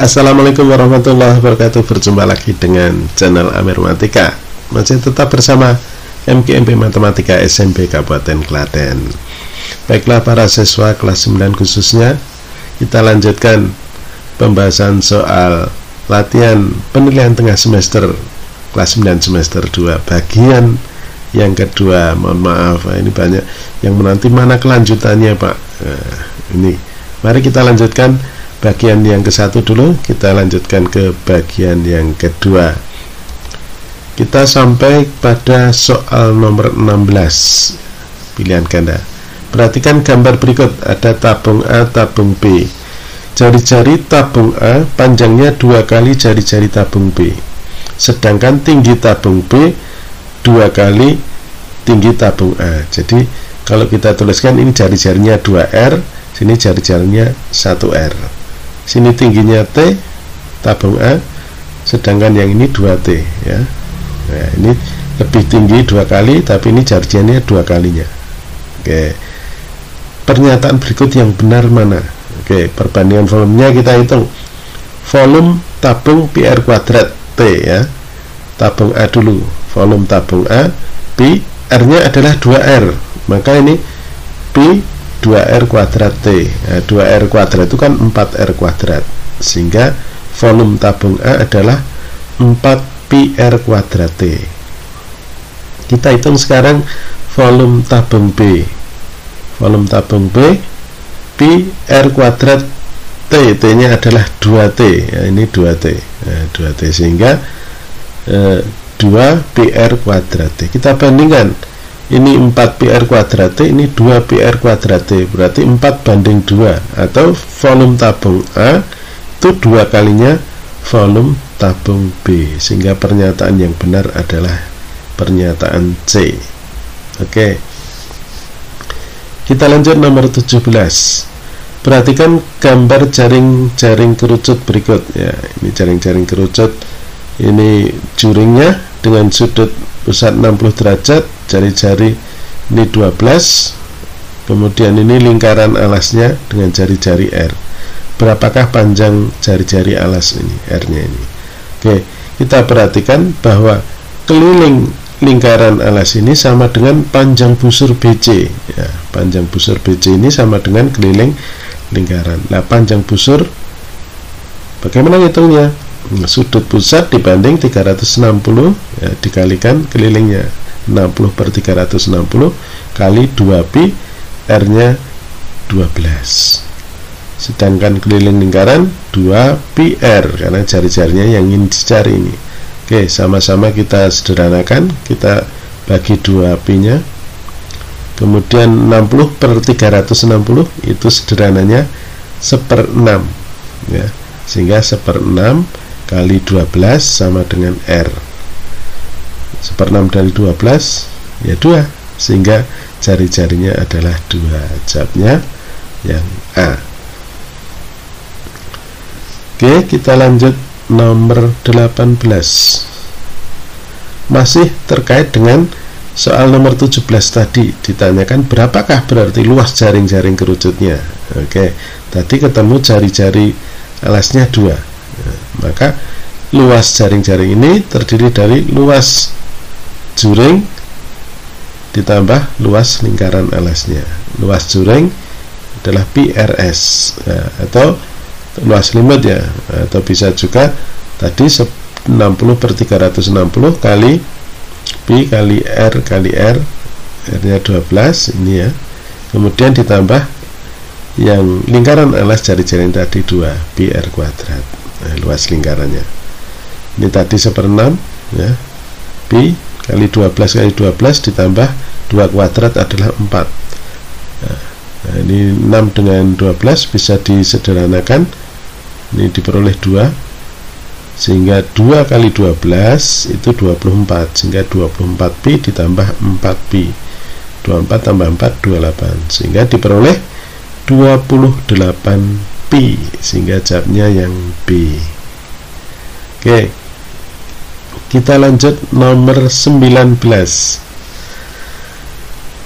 Assalamualaikum warahmatullahi wabarakatuh. Berjumpa lagi dengan channel Amir Matematika. Masih tetap bersama MKMP Matematika SMP Kabupaten Klaten. Baiklah para siswa kelas 9 khususnya, kita lanjutkan pembahasan soal latihan penilaian tengah semester kelas 9 semester 2 bagian yang kedua. Mohon maaf, ini banyak yang menanti mana kelanjutannya Pak. Ini mari kita lanjutkan bagian yang ke-1 dulu, kita lanjutkan ke bagian yang kedua. Kita sampai pada soal nomor 16, pilihan ganda. Perhatikan gambar berikut, ada tabung A, tabung B. Jari-jari tabung A panjangnya 2 kali jari-jari tabung B, sedangkan tinggi tabung B 2 kali tinggi tabung A. Jadi kalau kita tuliskan, ini jari-jarinya 2R, sini jari-jarinya 1R. Sini tingginya T tabung A, sedangkan yang ini 2T ya. Nah, ini lebih tinggi 2 kali, tapi ini jari-jarinya 2 kalinya. Oke. Pernyataan berikut yang benar mana? Oke, perbandingan volumenya kita hitung. Volume tabung PR kuadrat T ya. Tabung A dulu. Volume tabung A, P, R-nya adalah 2R. Maka ini P 2R kuadrat T. Nah, 2R kuadrat itu kan 4R kuadrat, sehingga volume tabung A adalah 4PR kuadrat T. Kita hitung sekarang volume tabung B. Volume tabung B, PR kuadrat T, T-nya adalah 2T ya, ini 2T. Nah, 2T, sehingga 2PR kuadrat T. Kita bandingkan, ini 4PR kuadrat T, ini 2PR kuadrat T, berarti 4 banding 2, atau volume tabung A itu 2 kalinya volume tabung B, sehingga pernyataan yang benar adalah pernyataan C. Oke, kita lanjut nomor 17. Perhatikan gambar jaring-jaring kerucut berikut ya. Ini jaring-jaring kerucut, ini juringnya dengan sudut pusat 60 derajat, jari-jari ini 12, kemudian ini lingkaran alasnya dengan jari-jari R. Berapakah panjang jari-jari alas ini, R-nya ini? Oke, kita perhatikan bahwa keliling lingkaran alas ini sama dengan panjang busur BC ya. Panjang busur BC ini sama dengan keliling lingkaran. Nah, panjang busur bagaimana hitungnya? Sudut pusat dibanding 360 ya, dikalikan kelilingnya, 60 per 360 kali 2pi, R-nya 12, sedangkan keliling lingkaran 2pi-R, karena jari-jarinya yang ingin dicari ini. Oke, sama-sama kita sederhanakan, kita bagi 2pi-nya, kemudian 60 per 360 itu sederhananya 1/6 ya, sehingga 1/6 kali 12 sama dengan R. 1/6 dari 12 ya 2, sehingga jari-jarinya adalah 2. Jawabnya yang A. Oke, kita lanjut nomor 18. Masih terkait dengan soal nomor 17 tadi, ditanyakan berapakah berarti luas jaring-jaring kerucutnya. Oke, tadi ketemu jari-jari alasnya 2. Maka luas jaring-jaring ini terdiri dari luas juring ditambah luas lingkaran alasnya. Luas juring adalah PRS nah, atau luas limit ya, atau bisa juga tadi 60 per 360 kali Pi kali R kali R, R-nya 12 ini ya, kemudian ditambah yang lingkaran alas jari-jari tadi 2 PR kuadrat. Nah, luas lingkarannya ini tadi 1/6 ya, Pi kali 12 kali 12 ditambah 2 kuadrat adalah 4. Nah, ini 6 dengan 12 bisa disederhanakan, ini diperoleh 2, sehingga 2 kali 12 itu 24, sehingga 24pi ditambah 4pi, 24 tambah 4 28, sehingga diperoleh 28pi, sehingga jawabnya yang B. Oke, kita lanjut nomor 19.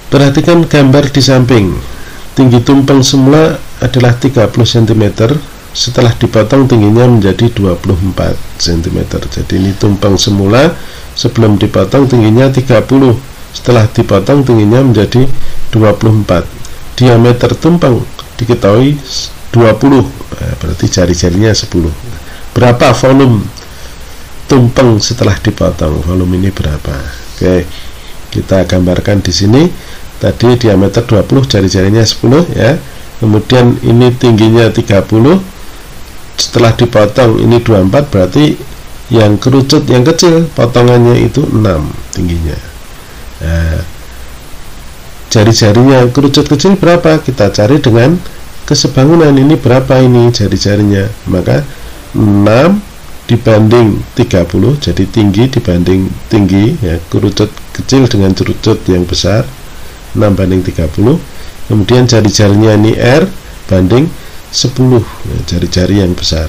Perhatikan gambar di samping. Tinggi tumpeng semula adalah 30 cm, setelah dipotong tingginya menjadi 24 cm. Jadi ini tumpeng semula sebelum dipotong tingginya 30, setelah dipotong tingginya menjadi 24. Diameter tumpeng diketahui 20, berarti jari-jarinya 10. Berapa volume tumpeng setelah dipotong? Volume ini berapa? Oke, kita gambarkan di sini. Tadi diameter 20, jari-jarinya 10 ya. Kemudian ini tingginya 30, setelah dipotong ini 24, berarti yang kerucut yang kecil potongannya itu 6 tingginya. Nah, jari-jarinya yang kerucut kecil berapa? Kita cari dengan kesebangunan. Ini berapa ini jari-jarinya? Maka 6 dibanding 30, jadi tinggi dibanding tinggi ya, kerucut kecil dengan kerucut yang besar, 6 banding 30. Kemudian jari-jarinya ini R banding 10 ya, jari-jari yang besar.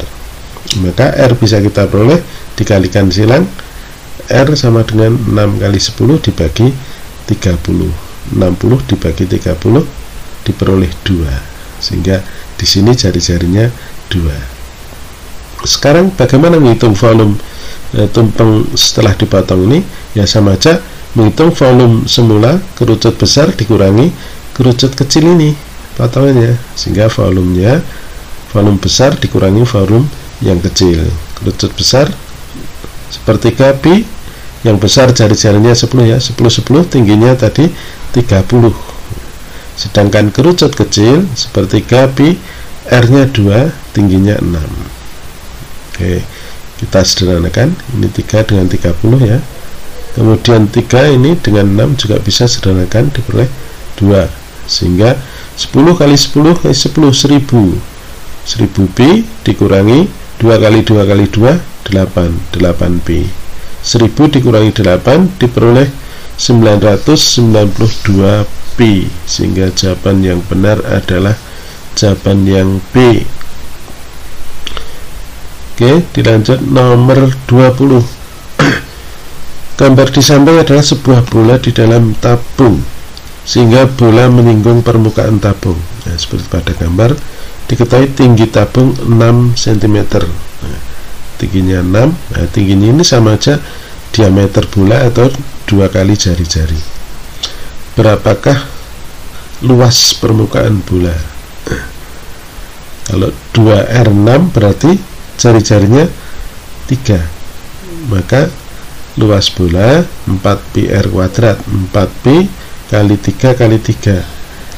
Maka R bisa kita peroleh dikalikan silang, R sama dengan 6 kali 10 dibagi 30, 60 dibagi 30 diperoleh 2, sehingga di sini jari-jarinya 2. Sekarang bagaimana menghitung volume tumpeng setelah dipotong ini? Ya sama aja menghitung volume semula, kerucut besar dikurangi kerucut kecil ini potongannya, sehingga volumenya, volume besar dikurangi volume yang kecil. Kerucut besar sepertiga pi, yang besar jari-jarinya 10 ya, 10 tingginya tadi 30. Sedangkan kerucut kecil sepertiga pi, R nya 2, tingginya 6. Oke, kita sederhanakan. Ini 3 dengan 30 ya. Kemudian 3 ini dengan 6 juga bisa sederhanakan, diperoleh 2, sehingga 10 kali 10 10, 1000 pi dikurangi 2 kali 2 kali 2 8 pi. 1000 dikurangi 8 diperoleh 992 pi, sehingga jawaban yang benar adalah jawaban yang B. Oke, dilanjut nomor 20. Gambar di samping adalah sebuah bola di dalam tabung, sehingga bola menyinggung permukaan tabung. Nah, seperti pada gambar, diketahui tinggi tabung 6 cm. Nah, tingginya 6. Nah, tingginya ini sama aja diameter bola atau 2 kali jari-jari. Berapakah luas permukaan bola? Kalau 2R6 berarti jari-jarinya 3, maka luas bola 4πr kuadrat. 4pi kali 3 kali 3,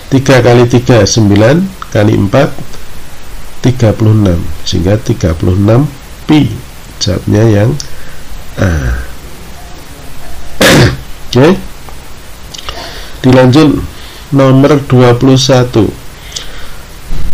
3 kali 3 9, kali 4 36, sehingga 36 pi. Jawabnya yang A. Oke, dilanjut nomor 21.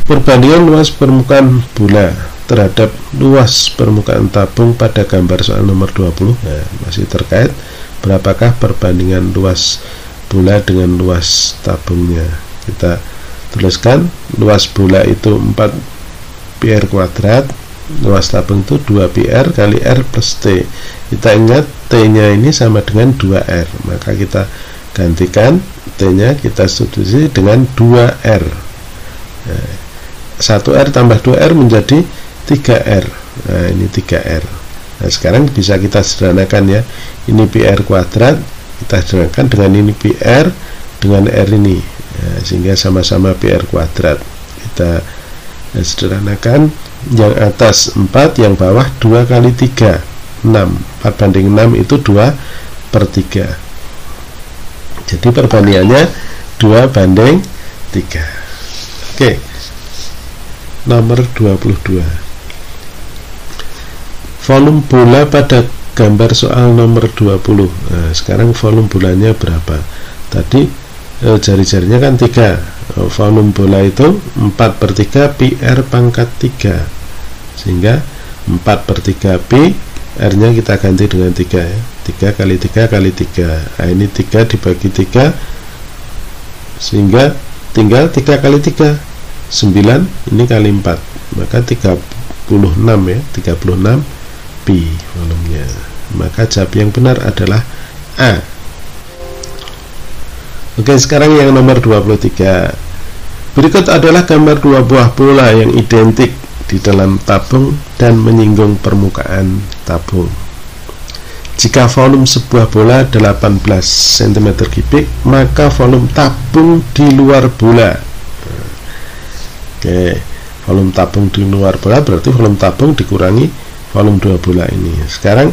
Perbandingan luas permukaan bola terhadap luas permukaan tabung pada gambar soal nomor 20. Nah, masih terkait berapakah perbandingan luas bola dengan luas tabungnya. Kita tuliskan luas bola itu 4πr kuadrat, luas tabung itu 2πr kali R plus T. Kita ingat T nya ini sama dengan 2R, maka kita gantikan T nya, kita substitusi dengan 2R. Nah, 1R tambah 2R menjadi 3R. Nah, ini 3R. Nah, sekarang bisa kita sederhanakan ya. Ini PR kuadrat, kita sederhanakan dengan ini PR dengan R ini. Nah, sehingga sama-sama PR kuadrat. Kita sederhanakan, yang atas 4, yang bawah 2 kali 3 6. 4 banding 6 itu 2/3. Jadi perbandingannya 2 banding 3. Oke, nomor 22. Volume bola pada gambar soal nomor 20. Nah, sekarang volume bolanya berapa? Tadi jari-jarinya kan 3. Volume bola itu 4/3 pi R pangkat 3, sehingga 4/3 pi, R nya kita ganti dengan 3 ya. 3 kali 3 kali 3. Nah, ini 3 dibagi 3, sehingga tinggal 3 kali 3 9, ini kali 4, maka 36 ya, 36 pi volumenya. Maka jawab yang benar adalah A. Oke, sekarang yang nomor 23. Berikut adalah gambar dua buah bola yang identik di dalam tabung dan menyinggung permukaan tabung. Jika volume sebuah bola 18 cm3, maka volume tabung di luar bola. Oke, volume tabung di luar bola berarti volume tabung dikurangi volume dua bola ini. Sekarang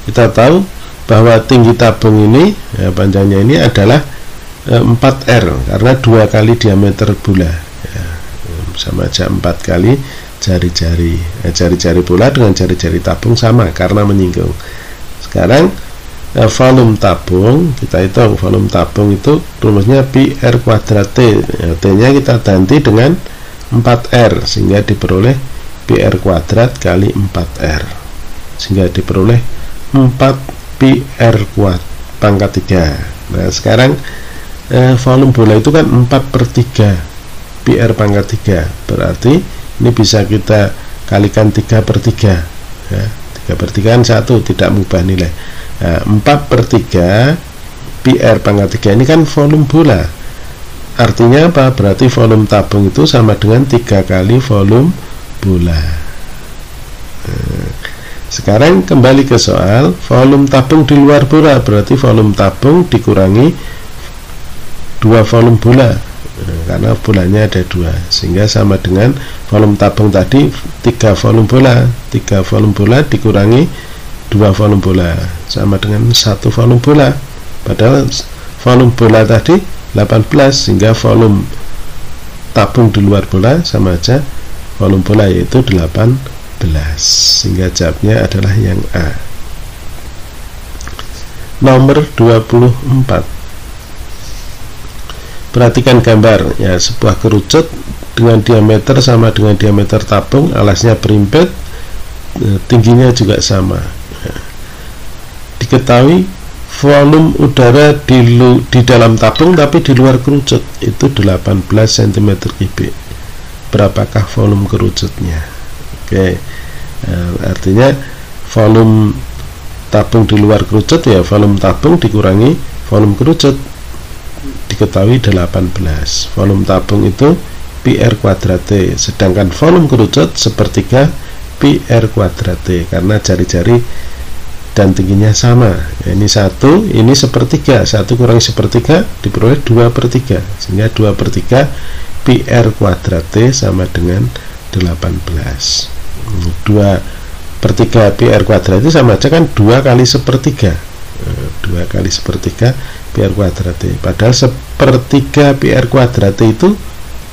kita tahu bahwa tinggi tabung ini, panjangnya ini adalah 4R, karena 2 kali diameter bola, sama aja 4 kali jari-jari. Jari-jari bola dengan jari-jari tabung sama karena menyinggung. Sekarang volume tabung, kita hitung volume tabung itu rumusnya pi R kuadrat T. T nya kita ganti dengan 4R, sehingga diperoleh pi R kuadrat kali 4R, sehingga diperoleh 4 pi R kuadrat pangkat 3. Nah sekarang volume bola itu kan 4/3 pi R pangkat 3, berarti ini bisa kita kalikan 3/3, ya, 3/3 kan 1, tidak mengubah nilai. Nah, 4/3 pi R pangkat 3 ini kan volume bola, artinya apa? Berarti volume tabung itu sama dengan 3 kali volume bola. Sekarang kembali ke soal, volume tabung di luar bola berarti volume tabung dikurangi 2 volume bola, karena bolanya ada 2, sehingga sama dengan volume tabung tadi 3 volume bola. 3 volume bola dikurangi 2 volume bola sama dengan 1 volume bola, padahal volume bola tadi 18, sehingga volume tabung di luar bola sama aja volume bola, yaitu 18, sehingga jawabnya adalah yang A. Nomor 24. Perhatikan gambar, ya, sebuah kerucut dengan diameter sama dengan diameter tabung, alasnya berimpit, tingginya juga sama. Ya. Diketahui volume udara di dalam tabung tapi di luar kerucut itu 18 cm3. Berapakah volume kerucutnya? Oke, artinya volume tabung di luar kerucut, ya volume tabung dikurangi volume kerucut, diketahui 18. Volume tabung itu pi R kuadrat T, sedangkan volume kerucut sepertiga pi R kuadrat T, karena jari-jari dan tingginya sama. Ya, ini 1, ini sepertiga, 1 kurangi sepertiga diperoleh 2/3, sehingga 2/3 pi R kuadrat T sama dengan 18. 2/3 pi R kuadrat itu sama aja kan 2 kali sepertiga, 2 kali sepertiga pi R kuadrat T, padahal sepertiga pi R kuadrat T itu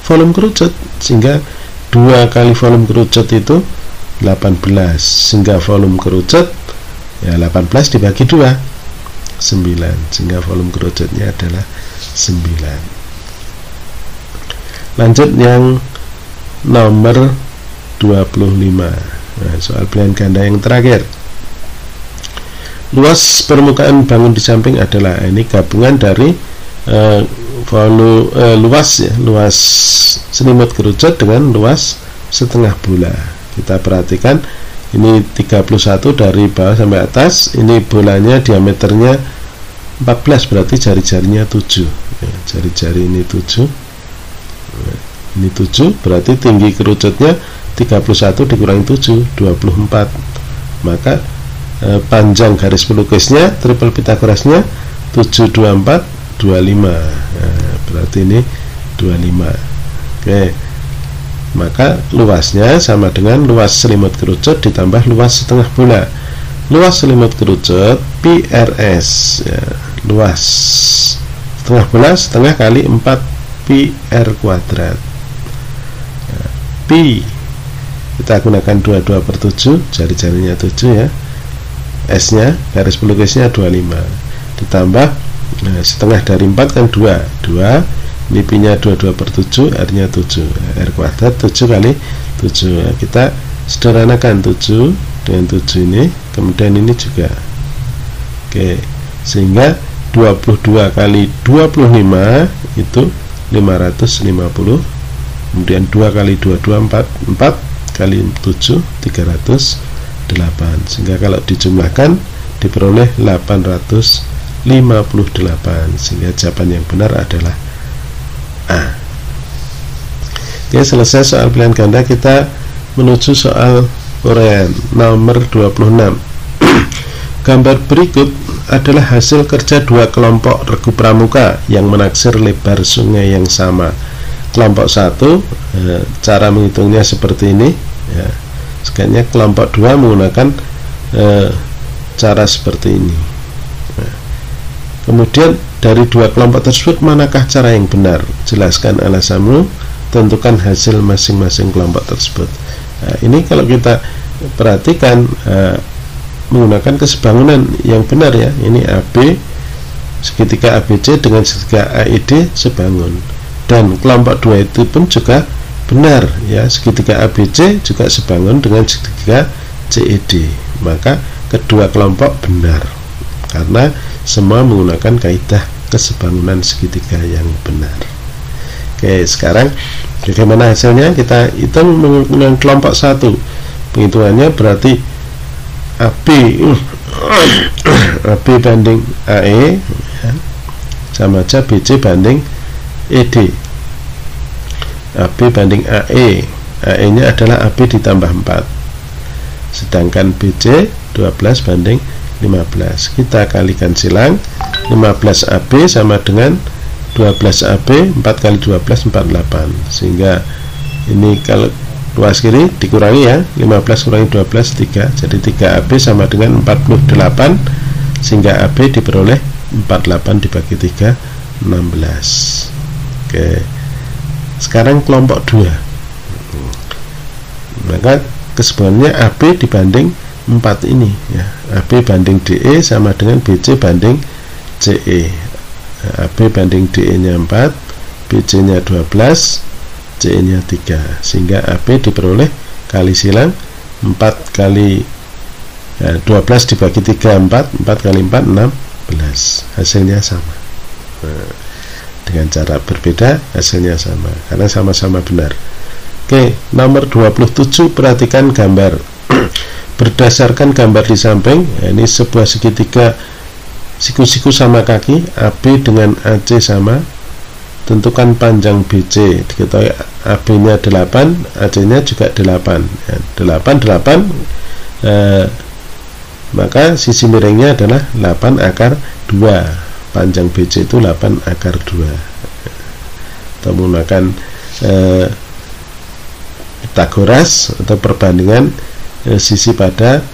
volume kerucut, sehingga 2 kali volume kerucut itu 18, sehingga volume kerucut, ya 18 dibagi 2, 9, sehingga volume kerucutnya adalah 9. Lanjut yang nomor 25. Nah, soal pilihan ganda yang terakhir. Luas permukaan bangun di samping adalah, ini gabungan dari luas, ya, luas selimut kerucut dengan luas setengah bola. Kita perhatikan ini 31 dari bawah sampai atas, ini bolanya diameternya 14, berarti jari-jarinya 7, ya, jari-jari ini 7, ini 7, berarti tinggi kerucutnya 31 dikurangi 7, 24. Maka panjang garis pelukisnya triple Pitagorasnya 724 25. Nah, berarti ini 25. Oke. Maka luasnya sama dengan luas selimut kerucut ditambah luas setengah bola. Luas selimut kerucut pi RS, ya, luas setengah bola setengah kali 4 pi R kuadrat. Nah, pi kita gunakan 22/7, jari-jarinya 7, ya. S nya garis pelukisnya 25 ditambah setengah dari 4 kan 2, ini pi nya 22/7, R nya 7, R kuadrat 7 kali 7. Nah, kita sederhanakan 7 dengan 7 ini, kemudian ini juga. Oke, sehingga 22 kali 25 itu 550, kemudian 2 kali 2 4 kali 7 308, sehingga kalau dijumlahkan diperoleh 858, sehingga jawaban yang benar adalah A. Oke, selesai soal pilihan ganda, kita menuju soal uraian nomor 26. Gambar berikut adalah hasil kerja dua kelompok regu pramuka yang menaksir lebar sungai yang sama. Kelompok 1, cara menghitungnya seperti ini ya. Sekiannya kelompok 2 menggunakan cara seperti ini. Nah, kemudian dari dua kelompok tersebut manakah cara yang benar? Jelaskan alasanmu, tentukan hasil masing-masing kelompok tersebut. Nah, ini kalau kita perhatikan menggunakan kesebangunan yang benar ya. Ini AB segitiga ABC dengan segitiga AED sebangun, dan kelompok 2 itu pun juga benar ya, segitiga ABC juga sebangun dengan segitiga CED. Maka kedua kelompok benar karena semua menggunakan kaidah kesebangunan segitiga yang benar. Oke, sekarang bagaimana hasilnya? Kita hitung menggunakan kelompok 1. Penghitungannya berarti AB banding AE ya, sama aja BC banding ED. AB banding AE, AE nya adalah AB ditambah 4, sedangkan BC 12 banding 15. Kita kalikan silang, 15 AB sama dengan 12 AB, 4 kali 12 48, sehingga ini kalau luas kiri dikurangi ya, 15 kurangi 12 3, jadi 3 AB sama dengan 48, sehingga AB diperoleh 48 dibagi 3 16. Oke, sekarang kelompok 2, maka kesebangunnya AB dibanding 4 ini ya. AB banding DE sama dengan BC banding CE. AB banding DE nya 4, BC nya 12, CE nya 3, sehingga AB diperoleh kali silang 4 kali 12 dibagi 3 4, 4 kali 4 16, hasilnya sama. Dengan cara berbeda hasilnya sama karena sama-sama benar. Oke, nomor 27, perhatikan gambar. Berdasarkan gambar di samping, ini sebuah segitiga siku-siku sama kaki, AB dengan AC sama. Tentukan panjang BC, diketahui AB nya 8, AC nya juga 8 ya, 8 maka sisi miringnya adalah 8 akar 2. Panjang BC itu 8 akar 2. Atau menggunakan Pythagoras atau perbandingan sisi pada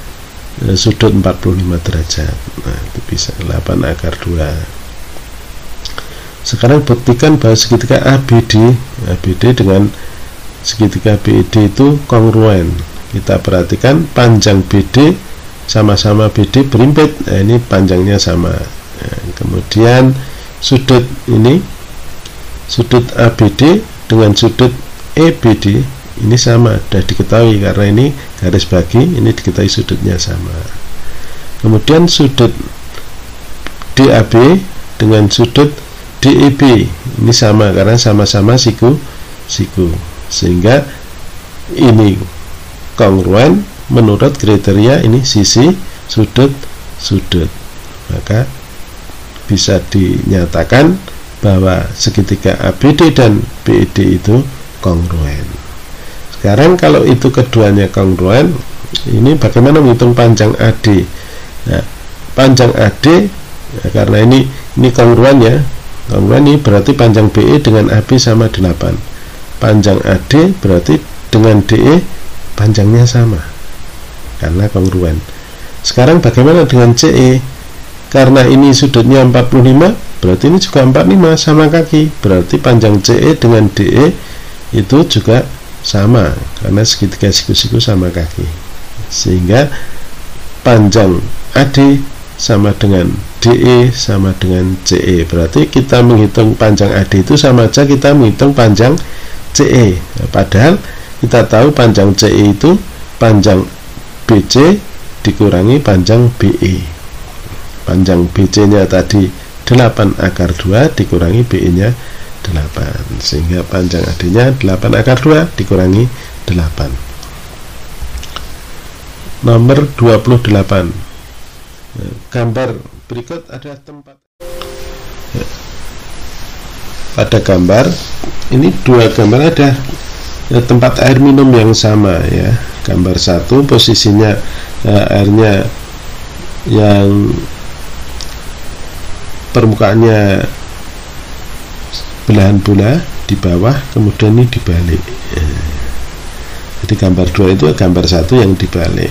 sudut 45 derajat. Nah, itu bisa 8 akar 2. Sekarang buktikan bahwa segitiga ABD dengan segitiga BED itu kongruen. Kita perhatikan panjang BD sama-sama BD berimpit. Nah, ini panjangnya sama. Nah, kemudian sudut ini, sudut ABD dengan sudut EBD ini sama, sudah diketahui karena ini garis bagi, ini diketahui sudutnya sama. Kemudian sudut DAB dengan sudut DEB ini sama karena sama-sama siku, sehingga ini kongruen menurut kriteria ini sisi, sudut, maka bisa dinyatakan bahwa segitiga ABD dan BED itu kongruen. Sekarang kalau itu keduanya kongruen, ini bagaimana menghitung panjang AD? Nah, panjang AD ya, karena ini kongruen ya. Kongruen ini berarti panjang BE dengan AB sama 8. Panjang AD berarti dengan DE panjangnya sama karena kongruen. Sekarang bagaimana dengan CE? Karena ini sudutnya 45, berarti ini juga 45 sama kaki, berarti panjang CE dengan DE itu juga sama karena segitiga siku-siku sama kaki, sehingga panjang AD sama dengan DE sama dengan CE. Berarti kita menghitung panjang AD itu sama aja kita menghitung panjang CE. Nah, padahal kita tahu panjang CE itu panjang BC dikurangi panjang BE. Panjang BC nya tadi 8 akar 2 dikurangi BE nya 8, sehingga panjang AD nya 8 akar 2 dikurangi 8. Nomor 28, gambar berikut ada tempat. Pada gambar ini dua gambar ada tempat air minum yang sama ya. Gambar 1 posisinya airnya yang permukaannya belahan bola di bawah, kemudian ini dibalik. Jadi gambar 2 itu gambar 1 yang dibalik.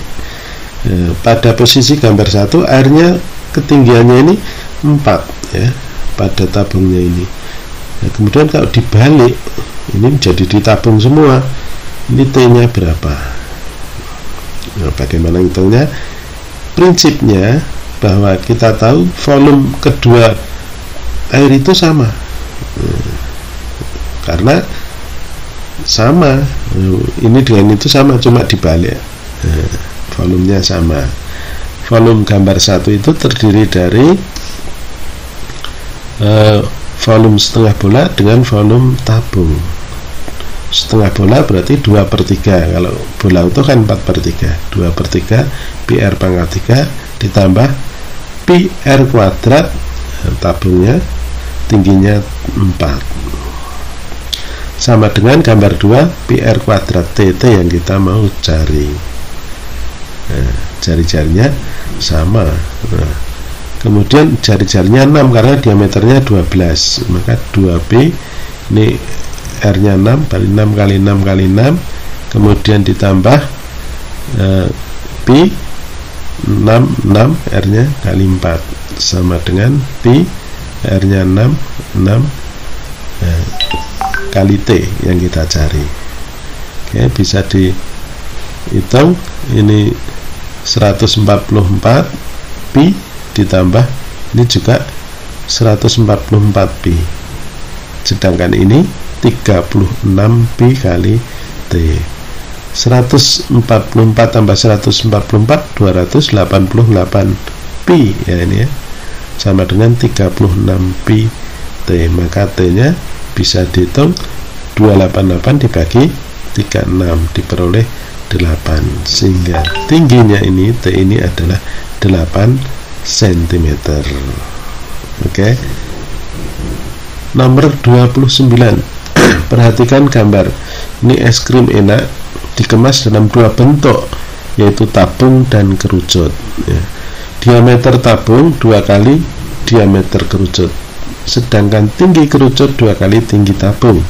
Pada posisi gambar 1 airnya ketinggiannya ini 4 ya pada tabungnya ini. Nah, kemudian kalau dibalik ini menjadi ditabung semua. Ini T-nya berapa? Nah, bagaimana hitungnya? Prinsipnya bahwa kita tahu volume kedua air itu sama. Karena sama, ini dengan itu sama, cuma dibalik. Volumenya sama. Volume gambar 1 itu terdiri dari volume setengah bola dengan volume tabung. Setengah bola berarti 2/3. Kalau bola utuh kan 4/3. 2/3 PR pangkat 3 ditambah pi R kuadrat, tabungnya tingginya 4, sama dengan gambar 2 pi R kuadrat TT yang kita mau cari. Nah, jari-jarinya sama. Nah, kemudian jari-jarinya 6 karena diameternya 12, maka 2P ini R nya 6 kali 6 kali 6 kali 6, kemudian ditambah pi 6 R nya kali 4 sama dengan pi R nya 6 kali T yang kita cari. Oke, bisa dihitung. Ini 144 pi ditambah ini juga 144 pi, sedangkan ini 36 pi kali T. 144 tambah 144 288 pi ya, ini ya, sama dengan 36 pi T. Maka T nya bisa dihitung 288 dibagi 36 diperoleh 8, sehingga tingginya ini T ini adalah 8 cm. Oke. Nomor 29. Perhatikan gambar. Ini es krim enak dikemas dalam 2 bentuk, yaitu tabung dan kerucut ya. Diameter tabung 2 kali diameter kerucut, sedangkan tinggi kerucut 2 kali tinggi tabung.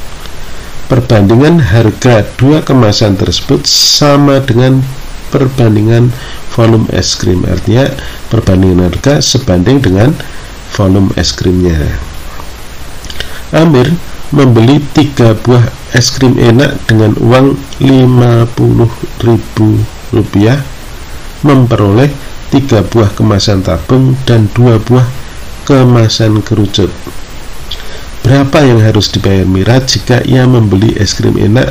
Perbandingan harga 2 kemasan tersebut sama dengan perbandingan volume es krim, artinya perbandingan harga sebanding dengan volume es krimnya. Amir membeli 3 buah es krim enak dengan uang Rp50.000, memperoleh 3 buah kemasan tabung dan 2 buah kemasan kerucut. Berapa yang harus dibayar Mira jika ia membeli es krim enak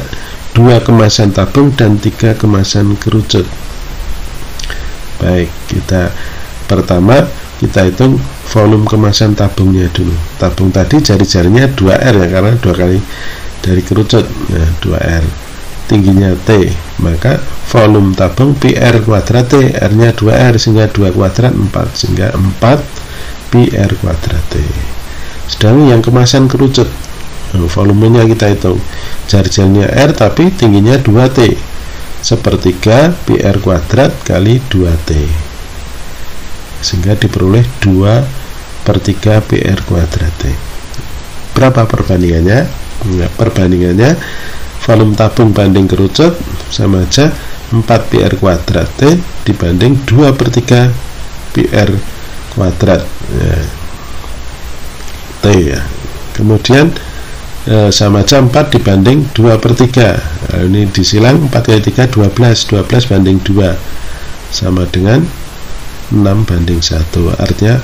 2 kemasan tabung dan 3 kemasan kerucut? Baik, pertama kita hitung volume kemasan tabungnya dulu. Tabung tadi jari-jarinya 2R ya, karena 2 kali dari kerucut. Nah, 2R tingginya T, maka volume tabung pi R kuadrat T, R nya 2R, sehingga 2 kuadrat 4, sehingga 4 pi R kuadrat T. Sedang yang kemasan kerucut, volumenya kita hitung, jari-jarinya R tapi tingginya 2T, 1/3 pi R kuadrat kali 2T, sehingga diperoleh 2/3 pi R kuadrat T. Berapa perbandingannya? Nah, perbandingannya volume tabung banding kerucut sama aja 4 pi R kuadrat T dibanding 2/3 pi R kuadrat ya, T ya. Kemudian sama aja 4 dibanding 2/3. Nah, ini disilang 4 kali 3 12, 12 banding 2 sama dengan 6 banding 1. Artinya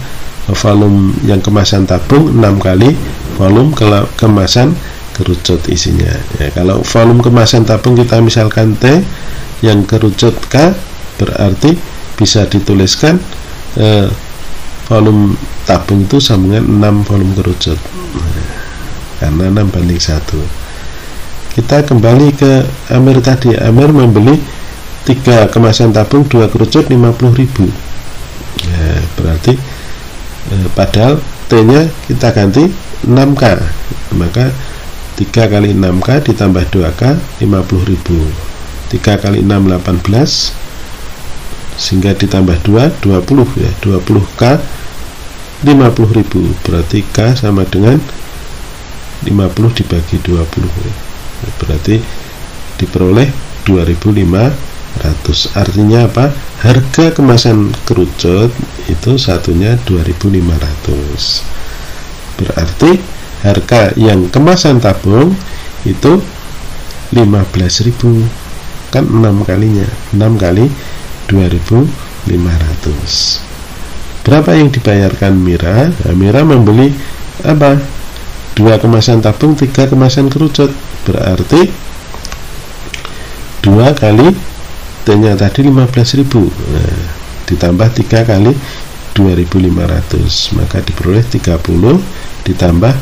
volume yang kemasan tabung 6 kali volume kemasan kerucut isinya ya. Kalau volume kemasan tabung kita misalkan T, yang kerucut K, berarti bisa dituliskan volume tabung itu sama dengan 6 volume kerucut karena 6 banding 1. Kita kembali ke Amir tadi. Amir membeli 3 kemasan tabung 2 kerucut 50.000 ya, berarti padahal T nya kita ganti 6K, maka 3 kali 6K ditambah 2K 50.000. 3 kali 6 18, sehingga ditambah 2 20 ya, 20K 50.000, berarti K sama dengan 50 dibagi 20 ya. Berarti diperoleh 2.500. Artinya apa? Harga kemasan kerucut itu satunya 2.500. Berarti harga yang kemasan tabung itu 15.000, kan 6 kalinya, 6 kali 2.500. Berapa yang dibayarkan Mira? Nah, Mira membeli apa? 2 kemasan tabung, 3 kemasan kerucut, berarti 2 kali T-nya tadi 15.000, nah, ditambah 3 kali 2.500, maka diperoleh 30 ditambah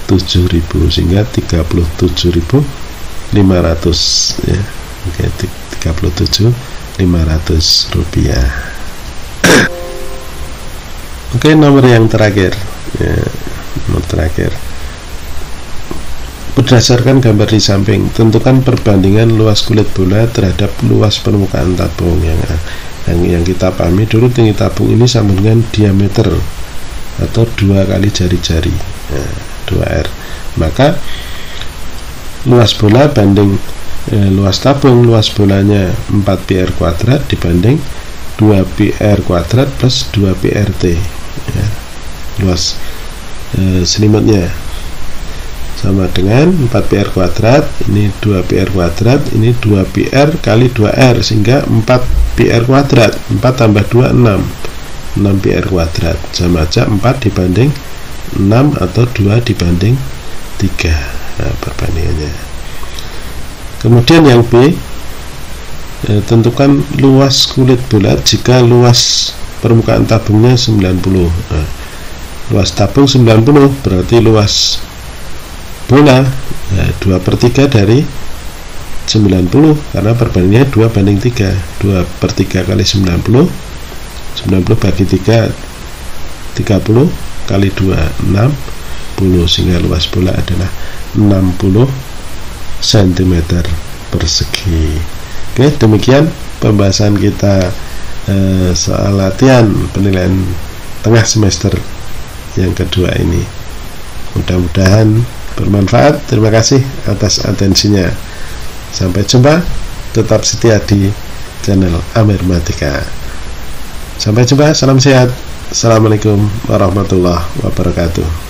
7.000, sehingga 37.500 ya. Oke, 37.500 rupiah. Oke, nomor yang terakhir ya, nomor terakhir. Berdasarkan gambar di samping, tentukan perbandingan luas kulit bola terhadap luas permukaan tabung. Yang kita pahami dulu, tinggi tabung ini sama dengan diameter atau 2 kali jari-jari, 2R. Maka luas bola banding luas tabung, luas bolanya 4 PR kuadrat dibanding 2 PR kuadrat plus 2 PRT ya. Luas selimutnya sama dengan 4 PR kuadrat, ini 2 PR kuadrat, ini 2 PR kali 2R, sehingga 4 PR kuadrat, 4 tambah 2 6 PR kuadrat, sama aja 4 dibanding 6 atau 2 dibanding 3. Nah, perbandingannya. Kemudian yang B, tentukan luas kulit bola jika luas permukaan tabungnya 90. Nah, luas tabung 90, berarti luas bola 2/3 dari 90, karena perbandingannya 2 banding 3. 2/3 kali 90, 90 bagi 3 30, kali 2 60, sehingga luas bola adalah 60 cm persegi. Oke, demikian pembahasan kita soal latihan penilaian tengah semester yang kedua ini. Mudah-mudahan bermanfaat. Terima kasih atas atensinya. Sampai jumpa. Tetap setia di channel Amermatika. Sampai jumpa. Salam sehat. Assalamualaikum warahmatullahi wabarakatuh.